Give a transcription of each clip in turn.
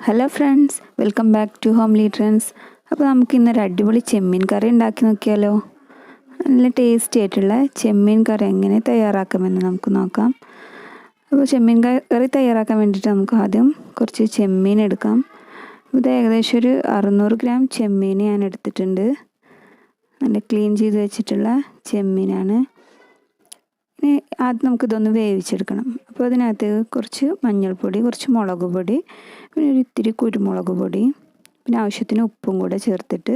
Hello friends, welcome back to homely trends. അപ്പോൾ നമുക്ക് ഇന്നൊരു അടിപൊളി ചെമ്മീൻ കറി ഉണ്ടാക്കി നോക്കിയാലോ. നല്ല ടേസ്റ്റി ആയിട്ടുള്ള ചെമ്മീൻ കറി എങ്ങനെ തയ്യാറാക്കാമെന്ന് നമുക്ക് നോക്കാം. അപ്പോൾ ചെമ്മീൻ കറി തയ്യാറാക്കാൻ വേണ്ടിയിട്ട് നമുക്ക് ആദ്യം കുറച്ച് ചെമ്മീൻ എടുക്കാം. ഇത് ഏകദേശം ഒരു 600 ഗ്രാം ചെമ്മീൻ ഞാൻ എടുത്തിട്ടുണ്ട്. നല്ല ക്ലീൻ ചെയ്ത് വെച്ചിട്ടുള്ള ചെമ്മീനാണ്. ഇനി ആദ്യം നമുക്കിതൊന്ന് വേവിച്ചെടുക്കണം. അപ്പോൾ അതിനകത്ത് കുറച്ച് മഞ്ഞൾപ്പൊടി, കുറച്ച് മുളക് പൊടി, പിന്നെ ഒരു ഇത്തിരി കുരുമുളക് പൊടി, പിന്നെ ആവശ്യത്തിന് ഉപ്പും കൂടെ ചേർത്തിട്ട്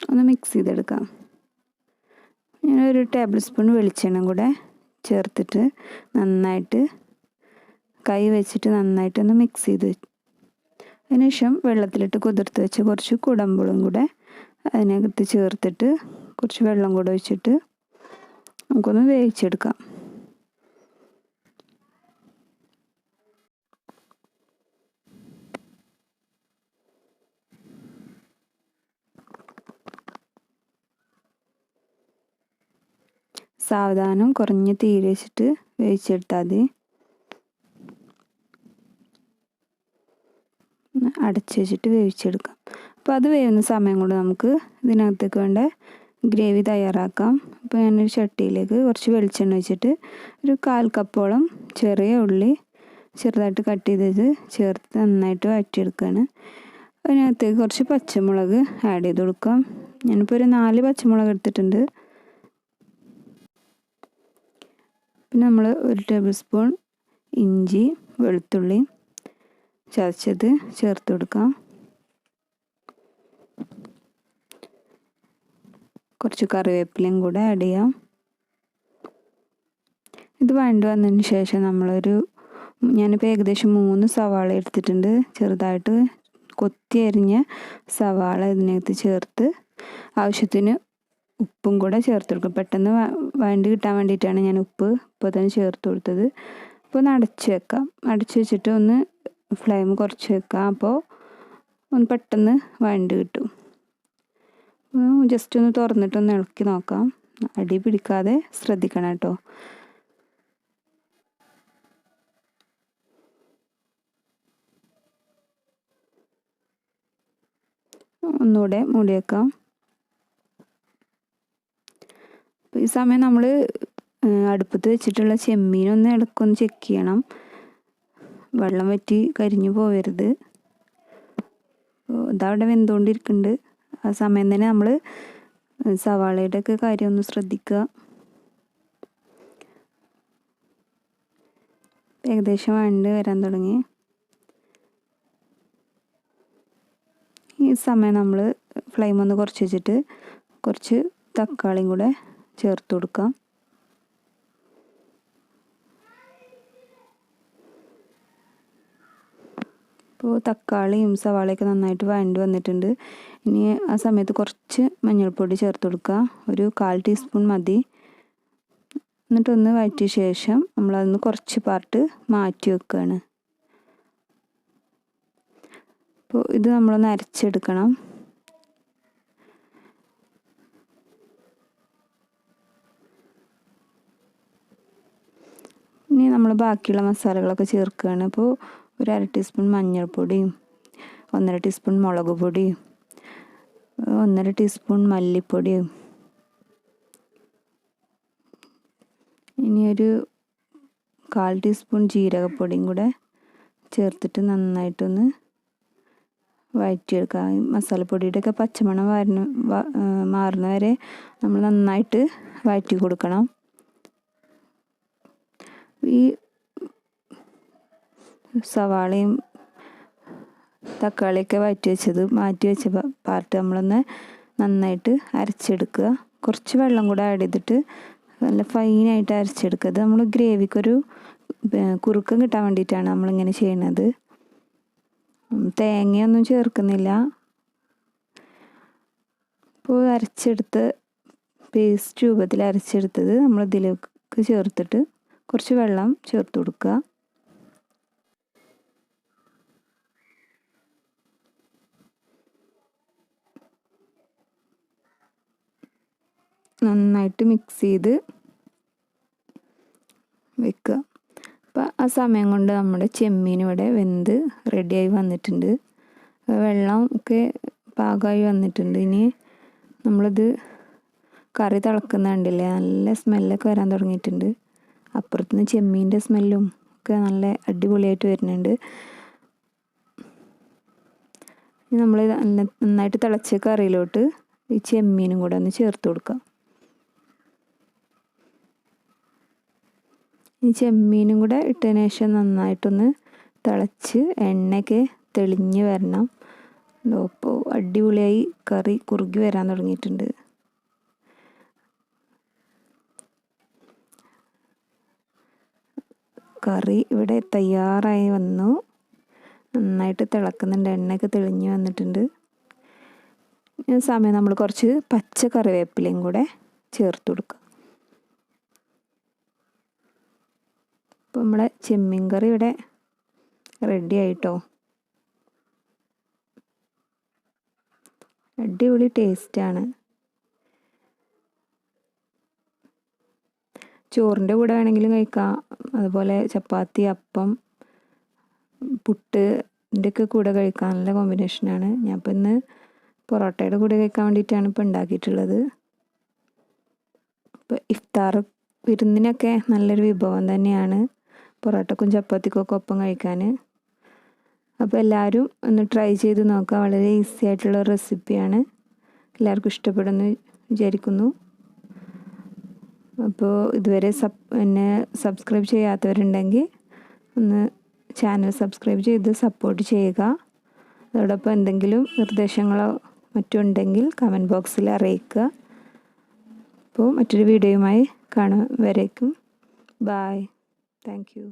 ഒന്ന് മിക്സ് ചെയ്തെടുക്കാം. ഒരു ടേബിൾ സ്പൂൺ വെളിച്ചെണ്ണ കൂടെ ചേർത്തിട്ട് നന്നായിട്ട് കൈ വെച്ചിട്ട് നന്നായിട്ടൊന്ന് മിക്സ് ചെയ്ത് അതിനുശേഷം വെള്ളത്തിലിട്ട് കുതിർത്ത് വെച്ച് കുറച്ച് കുടമ്പുളും കൂടെ അതിനകത്ത് ചേർത്തിട്ട് കുറച്ച് വെള്ളം കൂടെ ഒഴിച്ചിട്ട് നമുക്കൊന്ന് വേവിച്ചെടുക്കാം. സാവധാനം കുറഞ്ഞ തീയിൽ വെച്ചിട്ട് വേവിച്ചെടുത്താൽ മതി. അടച്ച് വെച്ചിട്ട് വേവിച്ചെടുക്കാം. അപ്പോൾ അത് വേവുന്ന സമയം കൊണ്ട് നമുക്ക് ഇതിനകത്തേക്ക് വേണ്ട ഗ്രേവി തയ്യാറാക്കാം. അപ്പോൾ ഞാനൊരു ചട്ടിയിലേക്ക് കുറച്ച് വെളിച്ചെണ്ണ ഒഴിച്ചിട്ട് ഒരു 1/4 കപ്പോളം ചെറിയ ഉള്ളി ചെറുതായിട്ട് കട്ട് ചെയ്തത് ചേർത്ത് നന്നായിട്ട് വഴറ്റിയെടുക്കുകയാണ്. അതിനകത്തേക്ക് കുറച്ച് പച്ചമുളക് ആഡ് ചെയ്ത് കൊടുക്കാം. ഞാനിപ്പോൾ ഒരു 4 പച്ചമുളക് എടുത്തിട്ടുണ്ട്. പിന്നെ നമ്മൾ 1 ടേബിൾ സ്പൂൺ ഇഞ്ചി വെളുത്തുള്ളി ചതച്ചത് ചേർത്ത് കൊടുക്കാം. കുറച്ച് കറിവേപ്പിലയും കൂടെ ആഡ് ചെയ്യാം. ഇത് വഴണ്ട് വന്നതിന് ശേഷം ഞാനിപ്പോൾ ഏകദേശം 3 സവാള എടുത്തിട്ടുണ്ട്. ചെറുതായിട്ട് കൊത്തി അരിഞ്ഞ സവാള ഇതിനകത്ത് ചേർത്ത് ആവശ്യത്തിന് ഉപ്പും കൂടെ ചേർത്ത് കൊടുക്കും. പെട്ടെന്ന് വഴണ്ട് കിട്ടാൻ വേണ്ടിയിട്ടാണ് ഞാൻ ഉപ്പ് ഇപ്പോൾ തന്നെ ചേർത്ത് കൊടുത്തത്. അപ്പോൾ ഒന്ന് അടച്ച് വെക്കാം. അടച്ച് വെച്ചിട്ട് ഒന്ന് ഫ്ലെയിം കുറച്ച് വെക്കാം. അപ്പോൾ ഒന്ന് പെട്ടെന്ന് വഴണ്ട് കിട്ടും. ജസ്റ്റ് ഒന്ന് തുറന്നിട്ടൊന്ന് ഇളക്കി നോക്കാം. അടി പിടിക്കാതെ ശ്രദ്ധിക്കണം കേട്ടോ. ഒന്നുകൂടെ മൂടി വെക്കാം. അപ്പോൾ ഈ സമയം നമ്മൾ അടുപ്പത്ത് വെച്ചിട്ടുള്ള ചെമ്മീനൊന്ന് ഇടയ്ക്കൊന്ന് ചെക്ക് ചെയ്യണം. വെള്ളം വറ്റി കരിഞ്ഞു പോകരുത്. ഇതവിടെ വെന്തുകൊണ്ടിരിക്കുന്നുണ്ട്. ആ സമയം തന്നെ നമ്മൾ സവാളയുടെ ഒക്കെ കാര്യം ഒന്ന് ശ്രദ്ധിക്കുക. ഏകദേശം വഴണ്ട് വരാൻ തുടങ്ങി. ഈ സമയം നമ്മൾ ഫ്ലെയിം ഒന്ന് കുറച്ച് വെച്ചിട്ട് കുറച്ച് തക്കാളിയും കൂടെ ചേർത്ത് കൊടുക്കാം. ഇപ്പോൾ തക്കാളിയും സവാളയൊക്കെ നന്നായിട്ട് വഴണ്ട് വന്നിട്ടുണ്ട്. ഇനി ആ സമയത്ത് കുറച്ച് മഞ്ഞൾപ്പൊടി ചേർത്ത് കൊടുക്കുക. ഒരു 1/4 ടീസ്പൂൺ മതി. എന്നിട്ടൊന്ന് വഴറ്റിയ ശേഷം നമ്മളതൊന്ന് കുറച്ച് പാർട്ട് മാറ്റി വെക്കുകയാണ്. അപ്പോൾ ഇത് നമ്മളൊന്ന് അരച്ചെടുക്കണം. ഇനി നമ്മൾ ബാക്കിയുള്ള മസാലകളൊക്കെ ചേർക്കുകയാണ്. അപ്പോൾ ഒരു 1/2 ടീസ്പൂൺ മഞ്ഞൾപ്പൊടിയും 1/2 ടീസ്പൂൺ മുളക് പൊടിയും 1/2 ടീസ്പൂൺ മല്ലിപ്പൊടിയും ഇനി ഒരു 1/4 ടീസ്പൂൺ ജീരകപ്പൊടിയും കൂടെ ചേർത്തിട്ട് നന്നായിട്ടൊന്ന് വഴറ്റിയെടുക്കുക. മസാലപ്പൊടിയുടെയൊക്കെ പച്ചമണം മാറുന്ന വരെ നമ്മൾ നന്നായിട്ട് വഴറ്റി കൊടുക്കണം. ഈ സവാളയും തക്കാളിയൊക്കെ മാറ്റി വെച്ച പാർട്ട് നമ്മളൊന്ന് നന്നായിട്ട് അരച്ചെടുക്കുക. കുറച്ച് വെള്ളം കൂടെ ആഡ് ചെയ്തിട്ട് നല്ല ഫൈനായിട്ട് അരച്ചെടുക്കുക. അത് നമ്മൾ ഗ്രേവിക്കൊരു കുറുക്കം കിട്ടാൻ വേണ്ടിയിട്ടാണ് നമ്മളിങ്ങനെ ചെയ്യണത്. തേങ്ങയൊന്നും ചേർക്കുന്നില്ല. ഇപ്പോൾ അരച്ചെടുത്ത് പേസ്റ്റ് രൂപത്തിൽ അരച്ചെടുത്തത് നമ്മളിതിലേക്ക് ചേർത്തിട്ട് കുറച്ച് വെള്ളം ചേർത്ത് കൊടുക്കുക. നന്നായിട്ട് മിക്സ് ചെയ്ത് വെക്കുക. അപ്പോൾ ആ സമയം കൊണ്ട് നമ്മുടെ ചെമ്മീൻ ഇവിടെ വെന്ത് റെഡിയായി വന്നിട്ടുണ്ട്. വെള്ളം ഒക്കെ പാകമായി വന്നിട്ടുണ്ട്. ഇനി നമ്മളിത് കറി തിളക്കുന്ന കണ്ടില്ലേ, നല്ല സ്മെല്ലൊക്കെ വരാൻ തുടങ്ങിയിട്ടുണ്ട്. അപ്പുറത്തുനിന്ന് ചെമ്മീൻ്റെ സ്മെല്ലും ഒക്കെ നല്ല അടിപൊളിയായിട്ട് വരുന്നുണ്ട്. ഇനി നമ്മൾ നന്നായിട്ട് തിളച്ച കറിയിലോട്ട് ഈ ചെമ്മീനും കൂടെ ഒന്ന് ചേർത്ത് കൊടുക്കാം. ഈ ചെമ്മീനും കൂടെ ഇട്ടതിന് ശേഷം നന്നായിട്ടൊന്ന് തിളച്ച് എണ്ണയൊക്കെ തെളിഞ്ഞ് വരണം. അപ്പോൾ അടിപൊളിയായി കറി കുറുകി വരാൻ തുടങ്ങിയിട്ടുണ്ട്. കറി ഇവിടെ തയ്യാറായി വന്നു. നന്നായിട്ട് തിളക്കുന്നുണ്ട്, എണ്ണയൊക്കെ തെളിഞ്ഞ് വന്നിട്ടുണ്ട്. ഈ സമയം നമ്മൾ കുറച്ച് പച്ച കറിവേപ്പിലയും കൂടെ ചേർത്ത് കൊടുക്കുക. അപ്പോൾ നമ്മളെ ചെമ്മീൻ കറി ഇവിടെ റെഡി ആയിട്ടോ. അടിപൊളി ടേസ്റ്റാണ്. ചോറിൻ്റെ കൂടെ വേണമെങ്കിലും കഴിക്കാം, അതുപോലെ ചപ്പാത്തി, അപ്പം, പുട്ടിൻ്റെയൊക്കെ കൂടെ കഴിക്കാൻ നല്ല കോമ്പിനേഷനാണ്. ഞാൻ ഇപ്പം ഇന്ന് പൊറോട്ടയുടെ കൂടെ കഴിക്കാൻ വേണ്ടിയിട്ടാണ് ഇപ്പോൾ ഉണ്ടാക്കിയിട്ടുള്ളത്. ഇപ്പോൾ ഇഫ്താർ വിരുന്നിനൊക്കെ നല്ലൊരു വിഭവം തന്നെയാണ് പൊറോട്ടക്കും ചപ്പാത്തിക്കൊക്കെ ഒപ്പം കഴിക്കാൻ. അപ്പോൾ എല്ലാവരും ഒന്ന് ട്രൈ ചെയ്ത് നോക്കുക. വളരെ ഈസി ആയിട്ടുള്ള റെസിപ്പിയാണ്. എല്ലാവർക്കും ഇഷ്ടപ്പെടുമെന്ന് വിചാരിക്കുന്നു. അപ്പോൾ ഇതുവരെ സബ്സ്ക്രൈബ് ചെയ്യാത്തവരുണ്ടെങ്കിൽ ഒന്ന് ചാനൽ സബ്സ്ക്രൈബ് ചെയ്ത് സപ്പോർട്ട് ചെയ്യുക. അതോടൊപ്പം എന്തെങ്കിലും നിർദ്ദേശങ്ങളോ മറ്റോ ഉണ്ടെങ്കിൽ കമൻറ്റ് ബോക്സിൽ അറിയിക്കുക. അപ്പോൾ മറ്റൊരു വീഡിയോയുമായി കാണും വരേക്കും. ബായ്. Thank you.